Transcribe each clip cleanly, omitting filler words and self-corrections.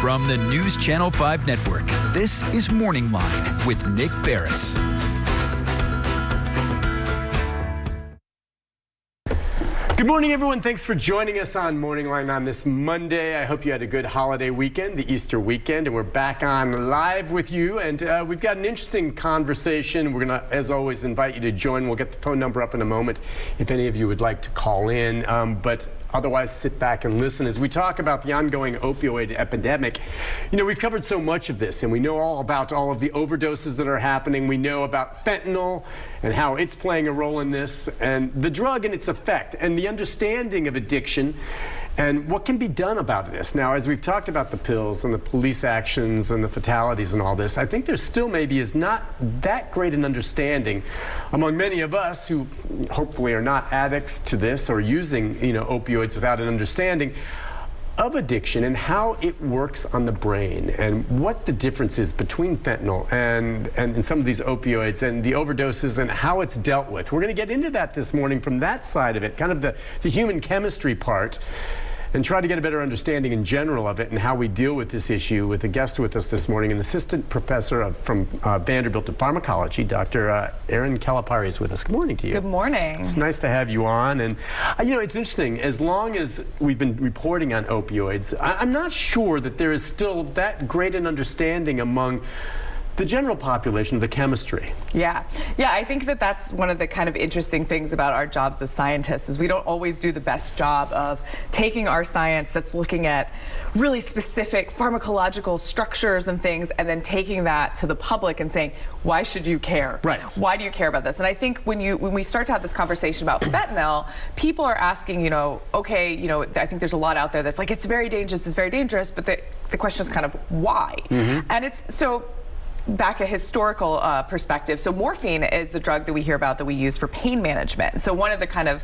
From the News Channel 5 Network, this is MorningLine with Nick Barris. Good morning, everyone. Thanks for joining us on MorningLine on this Monday. I hope you had a good holiday weekend, the Easter weekend, and we're back on live with you. And we've got an interesting conversation. We're going to, as always, invite you to join. We'll get the phone number up in a moment if any of you would like to call in. But otherwise, sit back and listen as we talk about the ongoing opioid epidemic. You know, we've covered so much of this, and we know all about all of the overdoses that are happening. We know about fentanyl and how it's playing a role in this, and the drug and its effect, and the understanding of addiction, and what can be done about this. Now, as we've talked about the pills and the police actions and the fatalities and all this, I think there still maybe is not that great an understanding among many of us who hopefully are not addicts to this or using, opioids without an understanding of addiction and how it works on the brain and what the difference is between fentanyl and some of these opioids and the overdoses and how it's dealt with. We're going to get into that this morning from that side of it, kind of the human chemistry part, and try to get a better understanding in general of it and how we deal with this issue with a guest with us this morning, an assistant professor from Vanderbilt of Pharmacology, Dr. Erin Calipari is with us. Good morning to you. Good morning. It's nice to have you on. And, it's interesting. As long as we've been reporting on opioids, I'm not sure that there is still that great an understanding among the general population of the chemistry. Yeah, I think that's one of the kind of interesting things about our jobs as scientists is we don't always do the best job of taking our science that's looking at really specific pharmacological structures and things and then taking that to the public and saying, why should you care? Right. Why do you care about this? And I think when we start to have this conversation about fentanyl, people are asking, I think there's a lot out there that's like, it's very dangerous, but the question is kind of why? Mm-hmm. And it's so back a historical perspective. So morphine is the drug that we hear about that we use for pain management. So one of the kind of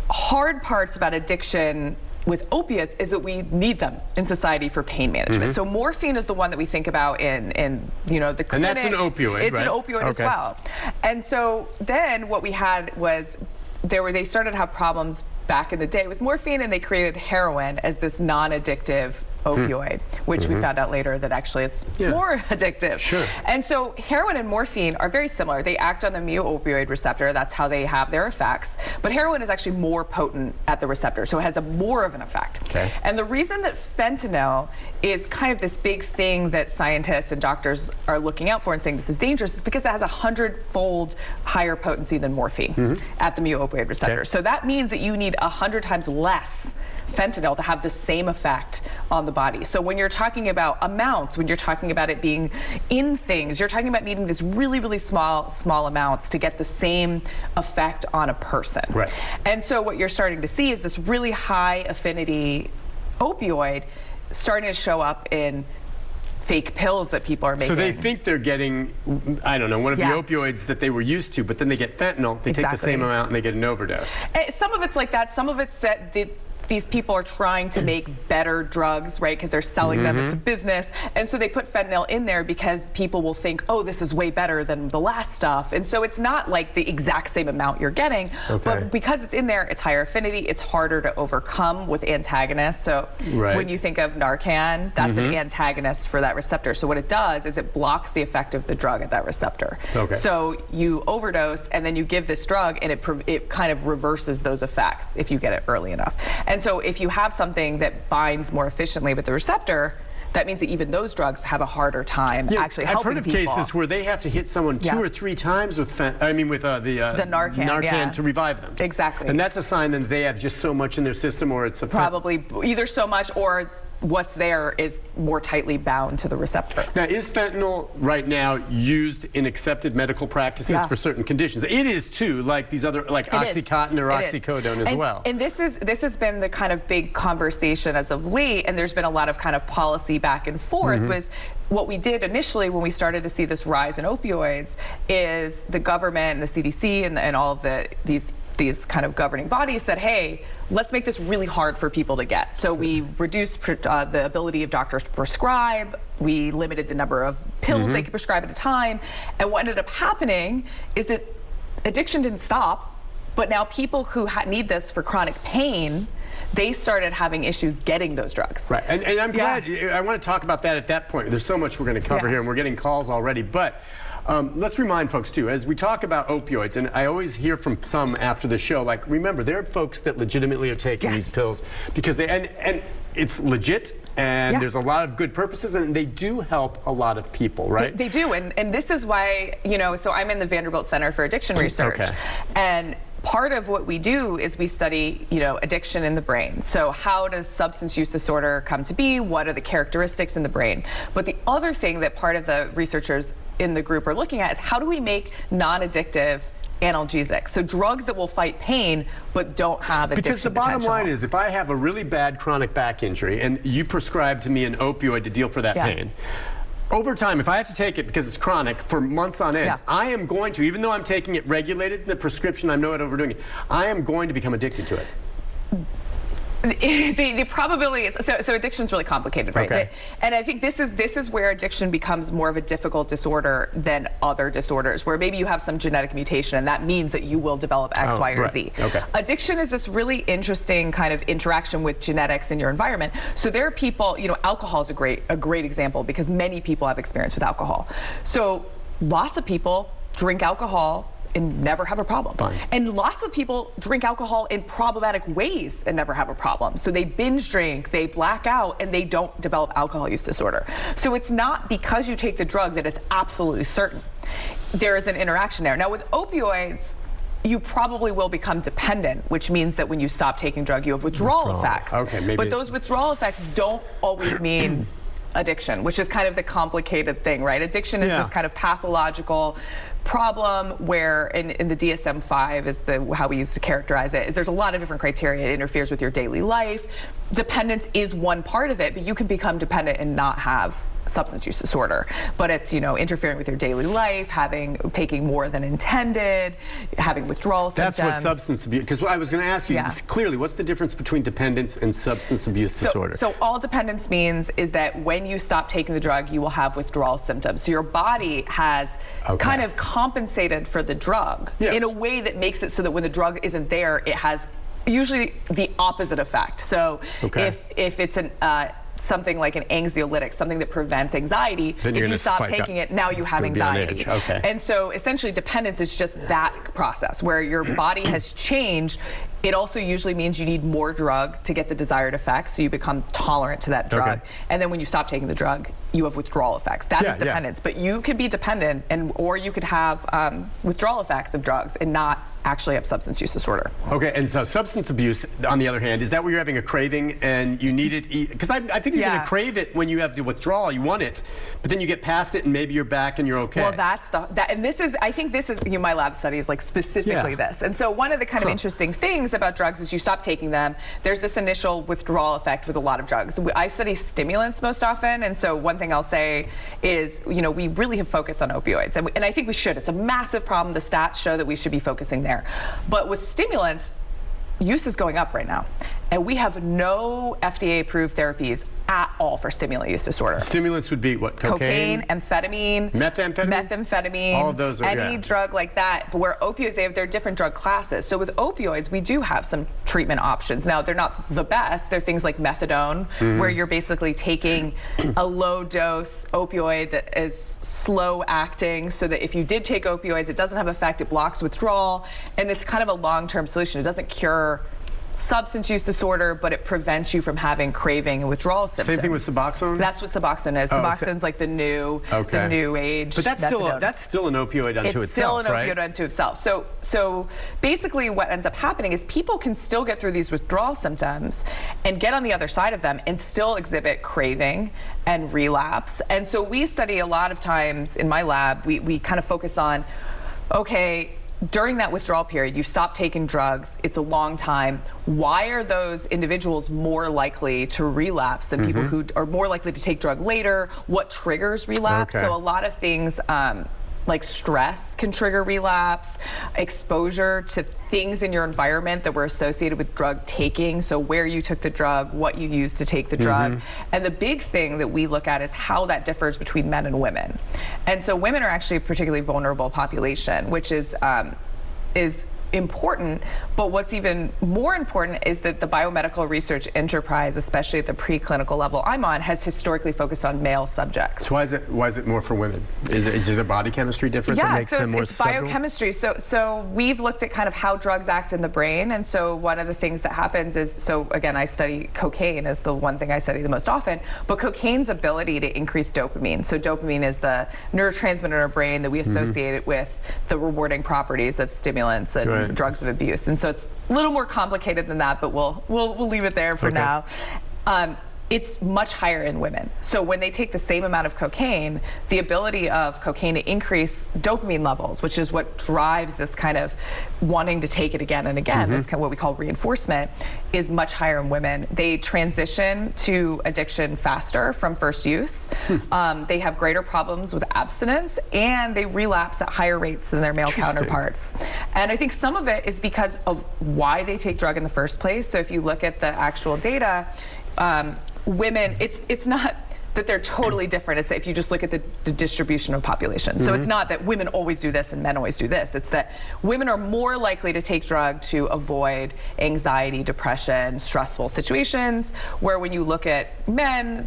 hard parts about addiction with opiates is that we need them in society for pain management. Mm-hmm. So morphine is the one that we think about in the clinic. And that's an opioid, It's right? an opioid as well. And so then what we had was they started to have problems back in the day with morphine, and they created heroin as this non-addictive opioid, which we found out later that actually it's more addictive. Sure. And so heroin and morphine are very similar. They act on the mu-opioid receptor. That's how they have their effects. But heroin is actually more potent at the receptor, so it has more of an effect. Okay. And the reason that fentanyl is kind of this big thing that scientists and doctors are looking out for and saying this is dangerous is because it has 100-fold higher potency than morphine at the mu-opioid receptor. Okay. So that means that you need 100 times less fentanyl to have the same effect on the body. So when you're talking about amounts, when you're talking about it being in things, you're talking about needing this really, really small amounts to get the same effect on a person. Right. And so what you're starting to see is this really high affinity opioid starting to show up in fake pills that people are making. So they think they're getting, one of the opioids that they were used to, but then they get fentanyl, they take the same amount and they get an overdose. Some of it's like that, some of it's that these people are trying to make better drugs, right? Because they're selling them, it's a business. And so they put fentanyl in there because people will think, oh, this is way better than the last stuff. And so it's not like the exact same amount you're getting, but because it's in there, it's higher affinity, it's harder to overcome with antagonists. So when you think of Narcan, that's an antagonist for that receptor. So what it does is it blocks the effect of the drug at that receptor. Okay. So you overdose and then you give this drug and it kind of reverses those effects if you get it early enough. And so if you have something that binds more efficiently with the receptor, that means that even those drugs have a harder time actually helping people. I've heard of cases where they have to hit someone 2 or 3 times with the Narcan to revive them. Exactly. And that's a sign that they have just so much in their system, or it's probably either so much or what's there is more tightly bound to the receptor. Now, is fentanyl right now used in accepted medical practices for certain conditions? It is too, like these other, like Oxycontin or oxycodone as well. And this has been the kind of big conversation as of late, and there's been a lot of kind of policy back and forth. Was what we did initially when we started to see this rise in opioids is the government and the CDC and all of these kind of governing bodies said, hey, let's make this really hard for people to get. So we reduced the ability of doctors to prescribe. We limited the number of pills they could prescribe at a time. And what ended up happening is that addiction didn't stop, but now people who need this for chronic pain, they started having issues getting those drugs. Right, and I'm glad, I want to talk about that at that point. There's so much we're going to cover here, and we're getting calls already, but let's remind folks too, as we talk about opioids, and I always hear from some after the show, like, remember, there are folks that legitimately are taking these pills because they, and it's legit, and there's a lot of good purposes, and they do help a lot of people, right? They do, and this is why, you know, so I'm in the Vanderbilt Center for Addiction Research, and part of what we do is we study, you know, addiction in the brain. So how does substance use disorder come to be? What are the characteristics in the brain? But the other thing that part of the researchers in the group are looking at is how do we make non-addictive analgesics, so drugs that will fight pain but don't have addiction Because the bottom line is, if I have a really bad chronic back injury and you prescribe to me an opioid to deal for that pain, over time, if I have to take it because it's chronic for months on end, I am going to, even though I'm taking it regulated in the prescription, I'm not overdoing it, I am going to become addicted to it. The probability is, so addiction's really complicated, right? And I think this is where addiction becomes more of a difficult disorder than other disorders, where maybe you have some genetic mutation and that means that you will develop X, Y, or Z. Addiction is this really interesting kind of interaction with genetics in your environment. So there are people, you know, alcohol is a great example because many people have experience with alcohol. So lots of people drink alcohol and never have a problem. And lots of people drink alcohol in problematic ways and never have a problem. So they binge drink, they black out, and they don't develop alcohol use disorder. So it's not because you take the drug that it's absolutely certain. There is an interaction there. Now with opioids, you probably will become dependent, which means that when you stop taking drug, you have withdrawal effects. But those withdrawal effects don't always mean addiction, which is kind of the complicated thing, right? Addiction is this kind of pathological problem where in the DSM-5 is how we used to characterize it, is there's a lot of different criteria. It interferes with your daily life. Dependence is one part of it, but you can become dependent and not have substance use disorder. But it's, you know, interfering with your daily life, taking more than intended, having withdrawal symptoms. That's what substance abuse, because I was going to ask you clearly, what's the difference between dependence and substance abuse disorder? So all dependence means is that when you stop taking the drug, you will have withdrawal symptoms. So your body has kind of compensated for the drug in a way that makes it so that when the drug isn't there, it has usually the opposite effect. So if it's something like an anxiolytic, something that prevents anxiety, if you stop taking it, now you have anxiety. And so essentially dependence is just that process where your body has changed. It also usually means you need more drug to get the desired effect, so you become tolerant to that drug. And then when you stop taking the drug, you have withdrawal effects. That is dependence. But you could be dependent, or you could have withdrawal effects of drugs and not actually have substance use disorder. Okay, and so substance abuse, on the other hand, is that where you're having a craving and you need it? Because I think you're going to crave it when you have the withdrawal. You want it, but then you get past it and maybe you're back and you're okay. Well, and this is, I think this is, you know, my lab study is like specifically this. And so one of the kind of interesting things about drugs is you stop taking them, there's this initial withdrawal effect with a lot of drugs. I study stimulants most often, and so one thing I'll say is, you know, we really have focused on opioids, and I think we should. It's a massive problem. The stats show that we should be focusing there. But with stimulants, use is going up right now. And we have no FDA-approved therapies at all for stimulant use disorder. Stimulants would be what? Cocaine, amphetamine, methamphetamine. All of those are any drug like that. But where opioids, they're different drug classes. So with opioids, we do have some treatment options. Now, they're not the best. They're things like methadone, where you're basically taking a low-dose opioid that is slow-acting, so that if you did take opioids, it doesn't have effect. It blocks withdrawal, and it's kind of a long-term solution. It doesn't cure substance use disorder, but it prevents you from having craving and withdrawal symptoms. Same thing with Suboxone? That's what Suboxone is. Suboxone's like the new age. But that's still an opioid unto itself, It's still an opioid unto itself. So basically what ends up happening is people can still get through these withdrawal symptoms and get on the other side of them and still exhibit craving and relapse. And so we study a lot of times in my lab, we kind of focus on, okay, during that withdrawal period, you stop taking drugs, it's a long time. Why are those individuals more likely to relapse than people who are more likely to take drug later? What triggers relapse? So a lot of things like stress can trigger relapse, exposure to things in your environment that were associated with drug taking, so where you took the drug, what you used to take the drug. And the big thing that we look at is how that differs between men and women. And so women are actually a particularly vulnerable population, which is important, but what's even more important is that the biomedical research enterprise, especially at the preclinical level I'm on, has historically focused on male subjects. So why is it more for women? Is their body chemistry different that makes them more susceptible? Yeah, so it's biochemistry. So we've looked at kind of how drugs act in the brain, and so one of the things that happens is, so again, I study cocaine as the one thing I study the most often, but cocaine's ability to increase dopamine. So dopamine is the neurotransmitter in our brain that we associate it with the rewarding properties of stimulants and drugs of abuse. And so it's a little more complicated than that, but we'll leave it there for now. It's much higher in women. So when they take the same amount of cocaine, the ability of cocaine to increase dopamine levels, which is what drives this kind of wanting to take it again and again, this kind of what we call reinforcement, is much higher in women. They transition to addiction faster from first use. They have greater problems with abstinence, and they relapse at higher rates than their male counterparts. And I think some of it is because of why they take drug in the first place. So if you look at the actual data, women, it's not that they're totally different. It's that if you just look at the distribution of population. So it's not that women always do this and men always do this. It's that women are more likely to take drug to avoid anxiety, depression, stressful situations, where when you look at men,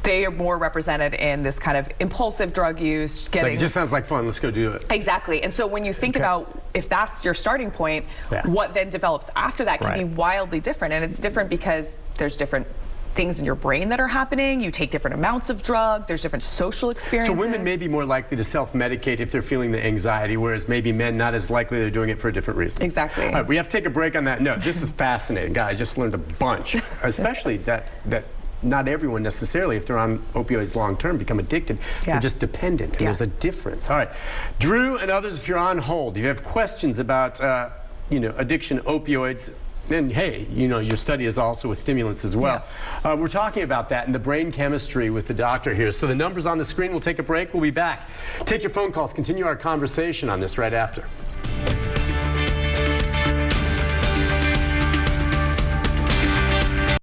they are more represented in this kind of impulsive drug use. Like, it just sounds like fun, let's go do it. Exactly. And so when you think about if that's your starting point, what then develops after that can be wildly different. And it's different because there's different things in your brain that are happening. You take different amounts of drug. There's different social experiences. So women may be more likely to self-medicate if they're feeling the anxiety, whereas maybe men not as likely. They're doing it for a different reason. Exactly. All right, we have to take a break on that note. This is fascinating. God, I just learned a bunch, especially that not everyone necessarily, if they're on opioids long-term, become addicted. They're just dependent, and there's a difference. All right, Drew and others, if you're on hold, if you have questions about addiction, opioids, and hey, your study is also with stimulants as well. We're talking about that and the brain chemistry with the doctor here. So the number's on the screen. We'll take a break. We'll be back. Take your phone calls. Continue our conversation on this right after.